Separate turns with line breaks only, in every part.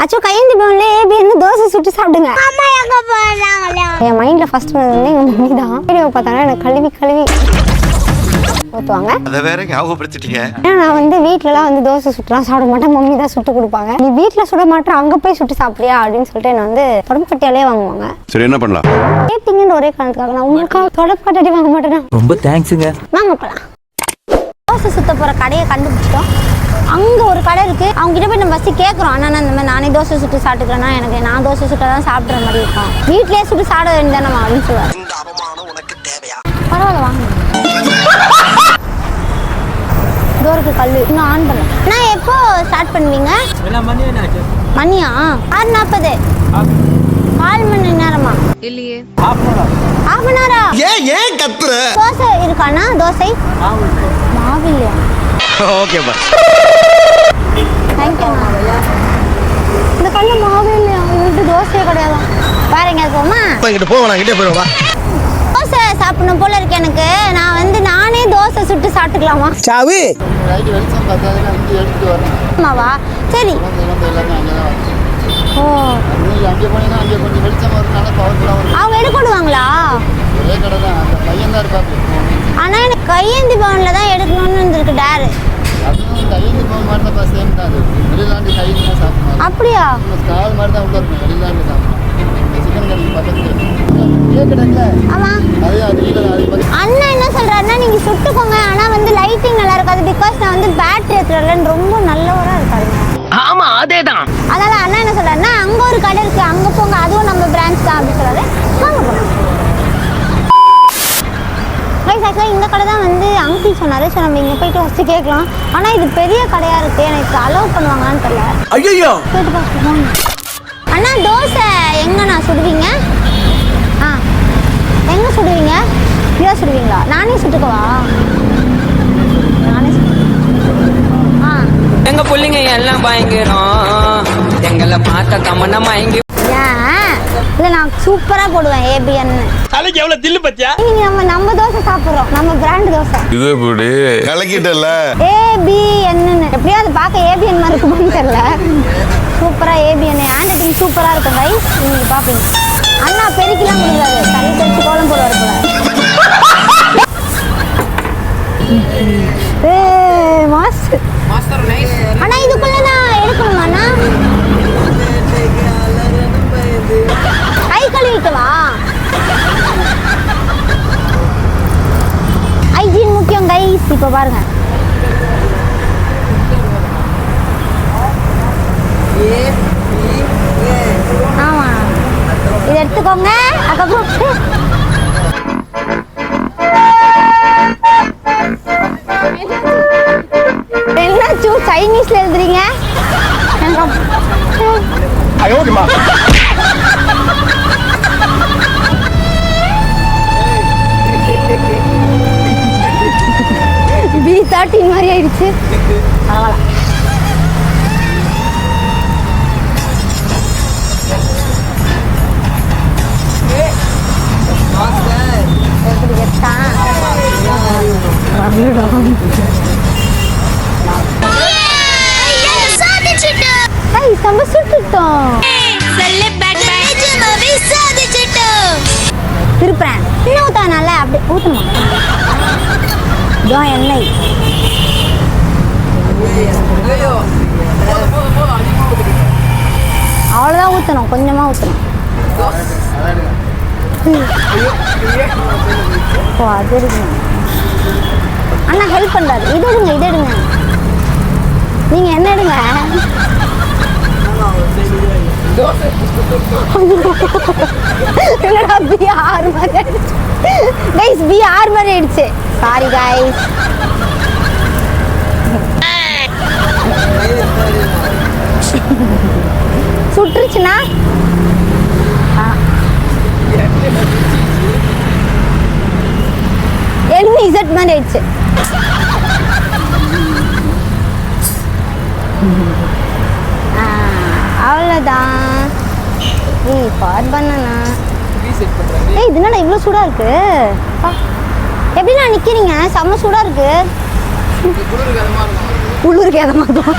அச்சோ கையேந்தி பவன்ல ஏபி வந்து தோசை சுட்டு சாப்பிடுங்க. அம்மா எங்க போறாங்களே? என் மைண்ட்ல ஃபர்ஸ்ட் வந்து எங்க மம்மி தான். வீடியோ பார்த்தாங்க எனக்கு கழுவி ஊத்துவாங்க.
அத வேற ஞாபகப்படுத்திட்டீங்க.
நான் வந்து வீட்லலாம் வந்து தோசை சுட்டுலாம் சாப்பிட மாட்டேன், மம்மி தான் சுட்டு கொடுப்பாங்க. நீ வீட்ல சுட மாட்டேன் அங்க போய் சுட்டு சாப்பிடுறியா அப்படின்னு சொல்லிட்டு என்ன வந்து தொடப்பக்கட்டையாலே வாங்குவாங்க.
சரி என்ன பண்ணலாம்?
கேட்டிங்கன்னு ஒரே காரணத்துக்காக நான் உங்களுக்காக தொடப்பக்கட்டை வாங்க மாட்டேனா?
ரொம்ப தேங்க்ஸுங்க.
வாங்க போலாம். தோசை சுத்த போற கடையை கண்டுபிடிச்சிட்டோம். அங்க ஒரு கடை இருக்கு. அவங்க கிட்ட போய் நம்ம ஃபர்ஸ்ட் கேட்குறோம், அண்ணா இந்த மாதிரி நானே தோசை சுட்டு சாப்பிட்டுக்கிறேன்னா எனக்கு நான் தோசை சுட்ட தான் சாப்பிட்ற மாதிரி இருக்கும், வீட்லயே சுட்டு சாப்பிட வேண்டியதானம்மா அப்படின்னு சொல்லுவாங்க. பரவாயில்ல வாங்க. டோருக்கு கல்லு இன்னும் ஆன் பண்ணல. நான் எப்போ ஸ்டார்ட் பண்ணுவீங்க? மணியா 6:40. 4 மணி நேரமா?
இல்லையே.
half an hour.
ஏன் கத்துற?
தோசை இருக்கானா? தோசை மாவு இல்லையா?
ஓகே பா.
தேங்க்யூ. இந்த கல்லு மாவு இல்லையா? இது தோசையே கிடையாது. வேற எங்கேயாவது போமா?
இங்கிட்ட போ, நான் கிட்டே போயிடுவா.
தோசை சாப்பிடணும் போல இருக்கு எனக்கு. நான் வந்து நானே தோசை சுட்டு சாப்பிட்டுக்கலாமா?
சாவு
ஆமாவா? சரி. ஓ அவங்க எடுக்கணுவாங்களா? ஆனா எனக்கு கையேந்தி பவன்ல தான் எடுக்கணும்னு இருந்திருக்கு டேரு. அப்படியா? ஆமா. அண்ணா என்ன சொல்றாருன்னா நீங்க சுட்டுக்கோங்க, ஆனா வந்து லைட்டிங் நல்லா இருக்காது, பிகாஸ் நான் வந்து பேட்டரி ஏத்துறேன், ரொம்ப நல்லவரா இருக்காரு.
ஆமா அதேதான்.
அதனால அண்ணா என்ன சொல்றாருன்னா அங்க ஒரு கடை இருக்கு, அங்க போங்க, அதுவும் நம்ம பிரான்ச் தான் அப்படின்னு சொல்றாரு. வாங்க போலாம். இந்த கடை தான் வந்து அங்கிள் சொன்னாரு. ஸோ நம்ம இங்கே போயிட்டு ஃபஸ்ட்டு கேட்கலாம். ஆனால் இது பெரிய கடையாக இருக்குது, எனக்கு அலோவ் பண்ணுவாங்கன்னு தெரியல.
ஐயோ
போயிட்டு பார்க்கலாம். அண்ணா தோசை எங்கண்ணா சுடுவீங்க? ஆ எங்கே சுடுவீங்க? இதாக சுடுவீங்களா? நானே சுட்டுக்கவா? நானே ஆ
எங்க பிள்ளைங்க எல்லாம் பயங்கரம், எங்களை பார்த்த தமன்னா மயங்கி.
ஏன் இல்லை நான் சூப்பராக போடுவேன் ஏபிஎன்னு.
தலைக்கு எவ்வளவு தில்லு பத்தியா?
நம்ம தோசை சாப்பிட்றோம், நம்ம பிராண்ட் தோசை.
இது எப்படி கலக்கிட்டல?
ஏபிஎன்னு எப்படியா அது பார்க்க ஏபிஎன் மாதிரி இருக்குமான்னு தெரியல. சூப்பரா ஏபிஎன் ஹேண்ட் ரைட்டிங் சூப்பரா இருக்கும் கைஸ், நீங்க பாப்பீங்க. அண்ணா பெருக்கிலாம் கொடுக்குறாரு, தண்ணி தெளிச்சு கோலம் போடுவார் போல. Master nice. அண்ணா இதுக்குள்ள நான் எடுக்கணுமா அண்ணா? கை கழுவிக்கவா? ஹைஜீன் முக்கியம் கைஸ். இப்போ பாருங்க, ஆமா இதை எடுத்துக்கோங்க. அதுக்கப்புறம் என்னாச்சு சைனீஸ்ல எழுதுறீங்க? B13 மாதிரி ஆயிடுச்சு. திருப்புறேன் இன்னும் ஊத்தானால அப்படி ஊத்தணும். எண்ணெய் அவ்வளோதான் ஊற்றணும், கொஞ்சமாக ஊற்றணும். ஓ அது இருக்குங்க. அண்ணா ஹெல்ப் பண்ணுறாரு. இது எடுங்க நீங்கள் என்ன எடுங்க. என்னடா B6 மாதிரி ஆயிடுச்சு கைஸ், B6 மாதிரி ஆயிடுச்சு. Sorry guys. சுட்டுருச்சுன்னா எலும்பு இசட் மாதிரி ஆயிடுச்சு. அவ்வளோதான். பாட் பண்ணனா இது என்னடா இவ்வளோ சூடாக இருக்கு? எப்படி நான் நிற்கிறீங்க? செம்ம சூடாக இருக்கு. உள்ளூருக்கு எதமாக இருக்கும்.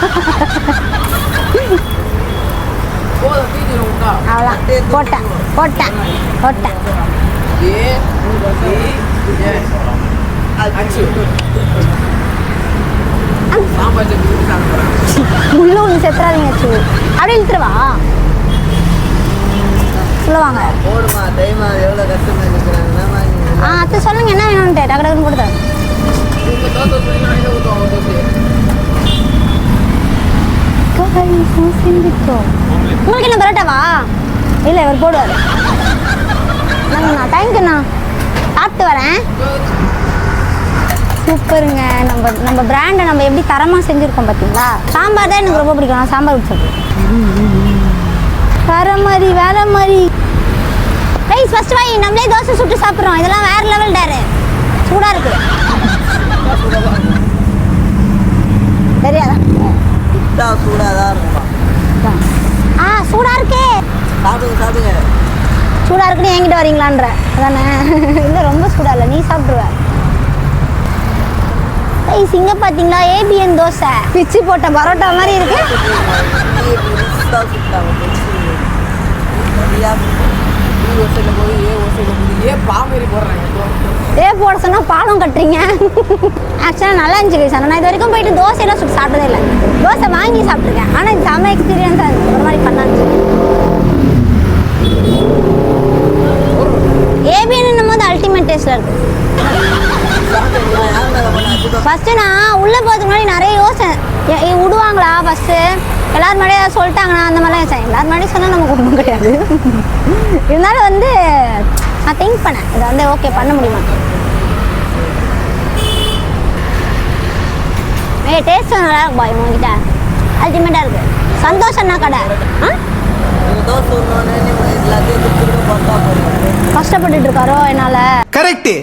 அவ்வளோதான் போட்டேன் போட்டேன் போட்டேன். உள்ள ஒன்று செத்துறாதீங்க வச்சு அப்படியே இழுத்துருவா சொல்லுவாங்க. அத்தை சொல்லுங்க என்ன வேணும்ட்டு டக்கு டக்குன்னு கொடுத்தேன். உங்களுக்கு என்ன பரோட்டாவா? இல்லை இவர் போடுவார். தேங்க்யூண்ணா சாப்பிட்டு வரேன். சூப்பருங்க. நம்ம பிராண்டை நம்ம எப்படி தரமாக செஞ்சுருக்கோம் பார்த்தீங்களா? சாம்பார் தான் எனக்கு ரொம்ப பிடிக்கும். நான் சாம்பார் பிடிச்சது வேற மாதிரி வேற மாதிரி. ரைஸ் ஃபர்ஸ்ட் வாங்கி நம்மளே தோசை சுட்டு சாப்பிட்றோம். இதெல்லாம் வேற லெவல் டேரு. சூடாக இருக்கு தெரியாதா?
சூடாதான் இருக்குமா?
சூடாக இருக்கே.
சாப்பிடுங்க.
சூடாக இருக்குன்னு என்கிட்ட வரீங்களான்ற அதானே? இல்லை ரொம்ப சூடாக இல்லை, நீ சாப்பிடுவ. ரைஸ் இங்கே பார்த்தீங்களா? ஏபிஎன் தோசை பிச்சு போட்ட பரோட்டா மாதிரி இருக்கு. ஏ போட சொன்னா பாலம் கட்டுறீங்க. ஆக்சுவலாக நல்லா இருந்துச்சு கைஸ். நான் இது வரைக்கும் போயிட்டு தோசையெல்லாம் சுட்டு சாப்பிட்டதே இல்லை. தோசை வாங்கி சாப்பிட்ருக்கேன். ஆனால் இது செம்ம எக்ஸ்பீரியன்ஸாக இருந்துச்சு. ஒரு மாதிரி பண்ணாச்சு. ஏபிஎன்னும் போது அல்டிமேட் டேஸ்ட்டில் இருக்கு. ஃபஸ்ட்டு நான் உள்ளே போகிறதுக்கு முன்னாடி நிறைய யோசனை விடுவாங்களா ஃபஸ்ட்டு எல்லாரும் முன்னாடி ஏதாவது சொல்லிட்டாங்கன்னா அந்த மாதிரிலாம் யோசிச்சேன். எல்லாரும் முன்னாடி சொன்னால் நமக்கு ஒன்றும் கிடையாது. இருந்தாலும் வந்து நான் திங்க் பண்ணேன் இதை வந்து ஓகே பண்ண முடியுமா. டேஸ்ட் நல்லா இருக்கு பாய் உங்ககிட்ட. அல்டிமேட்டாக இருக்குது. சந்தோஷம்னா கடை கஷ்டப்பட்டுட்டு இருக்காரோ என்னால்.
கரெக்ட்.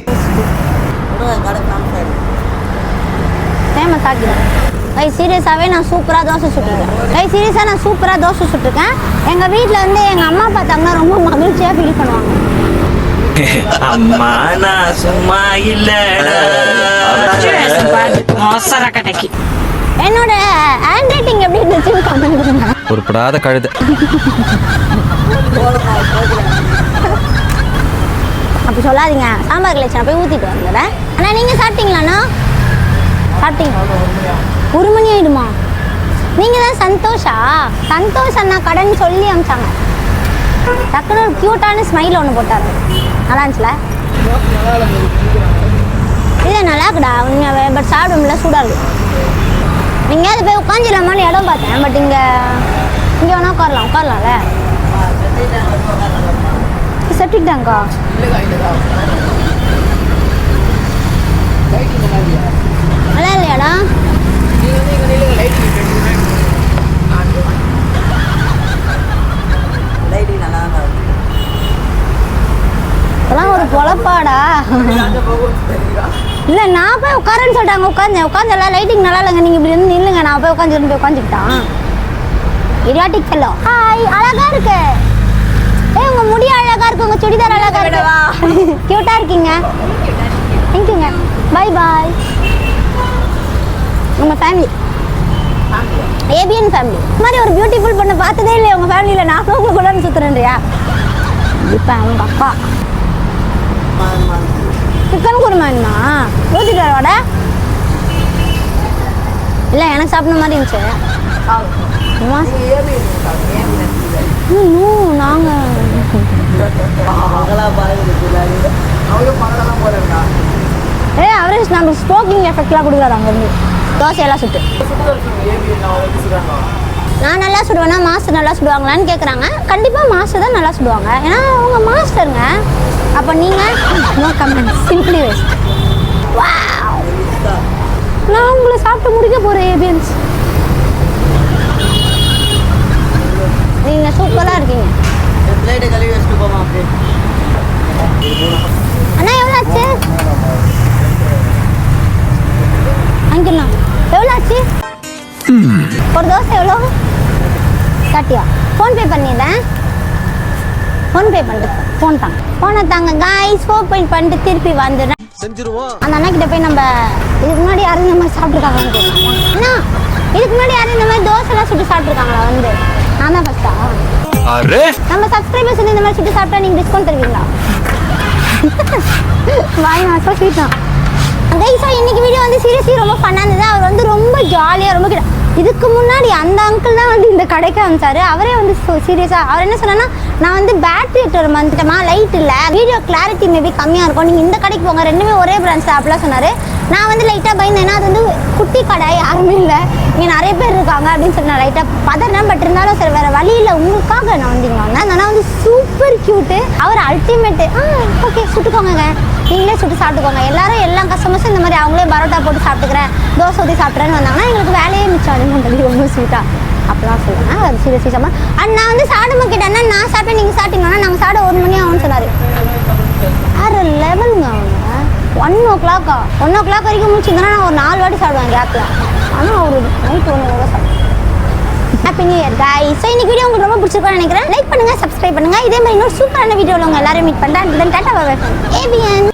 ஃபேமஸ் ஆக்கிடுவேன். சீரியஸாகவே நான் சூப்பராக தோசை சுட்டுருக்கேன். சீரியஸாக நான் சூப்பராக தோசை சுட்டுருக்கேன். எங்கள் வீட்டில் வந்து எங்கள் அம்மா பார்த்தாங்கன்னா ரொம்ப மகிழ்ச்சியாக ஃபீல் பண்ணுவாங்க.
அம்மா நான் சும்மா இல்லடா.
என்னோட ஹேண்ட் ரைட்டிங் எப்படி இருந்துச்சுன்னு கமெண்ட் பண்ணுங்க.
பொறுப்படாத கழுதை.
அப்படி சொல்லாதீங்க. சாம்பார் கிளச்சி நான் போய் ஊற்றிட்டு வந்துடுறேன். ஆனால் நீங்கள் சாப்பிட்டீங்களாண்ணா? சாப்பிட்டீங்க? 1 மணி ஆயிடுமா? நீங்கள் தான் சந்தோஷா? சந்தோஷ் அண்ணா கடன் சொல்லி அமிச்சாங்க. டக்குன்னு ஒரு க்யூட்டான ஸ்மைல் ஒன்று போட்டார். நல்லா இருந்துச்சுல? இல்லை நல்லா இருக்குடா உண்மையாகவே. பட் சாப்பிடும்ல சூடாக இருக்கு. நீங்கள் அது போய் உட்காந்துலாமான்னு இடம் பார்த்தேன். பட் இங்கே வேணா உட்காரலாம்ல. செப்டிக் டேங்கா நல்லா இல்லையாடா? இதெல்லாம் ஒரு பொழப்பாடா? இல்லை நான் போய் உட்காரன்னு சொல்லிட்டாங்க. உட்காந்து எல்லாம் லைட்டிங் நல்லா இல்லைங்க. நீங்கள் இப்படி இருந்து இல்லைங்க. நான் போய் உட்காந்துக்கிட்டான். Idiotic fellow. ஹாய் அழகா இருக்கு. உங்க முடி அழகா இருக்கு. உங்க சுடிதார் அழகா இருக்கு. கியூட்டா இருக்கீங்க. தேங்க்யூங்க. Bye bye. உங்க ஃபேமிலி ஏபிஎன் ஃபேமிலி இந்த மாதிரி ஒரு பியூட்டிஃபுல் பொண்ணை பார்த்ததே இல்லையா உங்க ஃபேமிலியில்? நான் உங்களுக்கு கூட சுற்றுறேன்றியா? இப்போ அவங்க அப்பா சிக்கன் குருமா வேணுமா? ஊற்றிட்டு வரவாட? இல்லை எனக்கு சாப்பிட்ற மாதிரி இருந்துச்சு. நாங்கள் அவரேஜ் நம்ம ஸ்மோக்கிங் எஃபெக்ட்லாம் கொடுக்குறாரு அங்கேருந்து. தோசையெல்லாம் சுட்டு நான் நல்லா சுடுவேன்னா மாஸ்டர் நல்லா சுடுவாங்களான்னு கேட்குறாங்க. கண்டிப்பாக மாஸ்டர் தான் நல்லா சுடுவாங்க. ஏன்னா அவங்க மாஸ்டருங்க. அப்போ நீங்கள் நோ கமெண்ட், சிம்பிளி வேஸ்ட். நான் உங்களை சாப்பிட்டு முடிக்க போகிறேன் ஏபிஎன்ஸ். நீங்கள் சூப்பராக இருக்கீங்க. அண்ணா எவ்வளோ ஆச்சு? அங்கண்ணா எவ்வளோ ஆச்சு? ஒரு தோசை எவ்வளோ? காட்டியா? ஃபோன்பே பண்ணிடுறேன். ஃபோன்பே பண்ணிட்டு ஃபோனை தாங்க காய்ஸ். ஃபோன்பே பண்ணிட்டு திருப்பி வந்துடுறேன். அந்த அண்ணா கிட்ட போய் நம்ம இதுக்கு முன்னாடி யாரும் இந்த மாதிரி சாப்பிட்ருக்காங்கன்னு கேட்கலாம். அண்ணா இதுக்கு முன்னாடி யாரும் இந்த மாதிரி தோசைலாம் சுட்டு சாப்பிட்ருக்காங்களா? வந்து நான் தான் ஃபர்ஸ்டா?
அரே
நம்ம சப்ஸ்கிரைபர்ஸ் வந்து இந்த மாதிரி சுட்டு சாப்பிட்டா நீங்கள் டிஸ்கவுண்ட் தருவீங்களா? வாய் மாசம் ஸ்வீட் தான் கைஸா. இன்னைக்கு வீடியோ வந்து சீரியஸ்லி ரொம்ப ஃபன்னாக இருந்தது. அவர் வந்து ரொம்ப ஜாலியாக ரொம்ப இதுக்கு முன்னாடி அந்த அங்கிள் தான் வந்து இந்த கடைக்கு வந்துச்சாரு. அவரே வந்து சீரியஸாக அவர் என்ன சொன்னா, நான் வந்து பேட்டரி எடுத்து வந்துட்டேமா, லைட் இல்லை, வீடியோ கிளாரிட்டி மேபி கம்மியாக இருக்கும், நீங்கள் இந்த கடைக்கு போங்க, ரெண்டுமே ஒரே பிரான்ச் தான் அப்படிலாம் சொன்னார். நான் வந்து லைட்டாக பயந்தேன்னா அது வந்து குட்டி கடை, யாருமே இல்லை, இங்கே நிறைய பேர் இருக்காங்க அப்படின்னு சொல்லி நான் லைட்டாக பதறேன். பட் இருந்தாலும் சரி வேறு வழி இல்லை, உங்களுக்காக நான் வந்து இங்கே வந்தேன். ஆனால் வந்து சூப்பர் க்யூட்டு, அவர் அல்டிமேட்டு. ஓகே சுட்டுக்கோங்க, நீங்களே சுட்டு சாப்பிட்டுக்கோங்க. எல்லாரும் எல்லா கஸ்டமர்ஸும் இந்த மாதிரி அவங்களே பரோட்டா போட்டு சாப்பிட்டுக்கிறேன், தோசை ஊற்றி சாப்பிட்றேன்னு வந்தாங்கன்னா எங்களுக்கு வேலையே மிச்சம் அப்படின்னு சொல்லி ரொம்ப ஸ்வீட்டாக அப்படிலாம் சொல்லுவேன். அது சீரியஸ்லி சாப்பிட. அண்ட் நான் வந்து சாப்பிடுமா கேட்டேன்னா, நான் சாப்பிட்டேன் நீங்கள் சாப்பிட்டீங்கன்னா நாங்கள் சாப்பிட 1 மணி ஆகும்னு சொன்னார். வேறு லெவலுங்க அவங்க. 1 o'clock 1 o'clock வரைக்கும் முடிச்சிருந்தேன்னா நான் ஒரு 4 வாட்டி சாப்பிடுவேன் கேப்பில். ஆனால் ஒரு நைட் 1 hour சாப்பிடுவேன். Happy new year guys. So இன்னைக்கு வீடியோ உங்களுக்கு ரொம்ப பிடிச்சிருக்கும்னு நினைக்கிறேன். லைக் பண்ணுங்கள், சப்ஸ்கிரைப் பண்ணுங்கள். இதே மாதிரி இன்னொரு சூப்பரான வீடியோவில் உங்கள் எல்லாரும் மீட் பண்ணுறேன். டாட்டா பாய். ஏபிஎன்.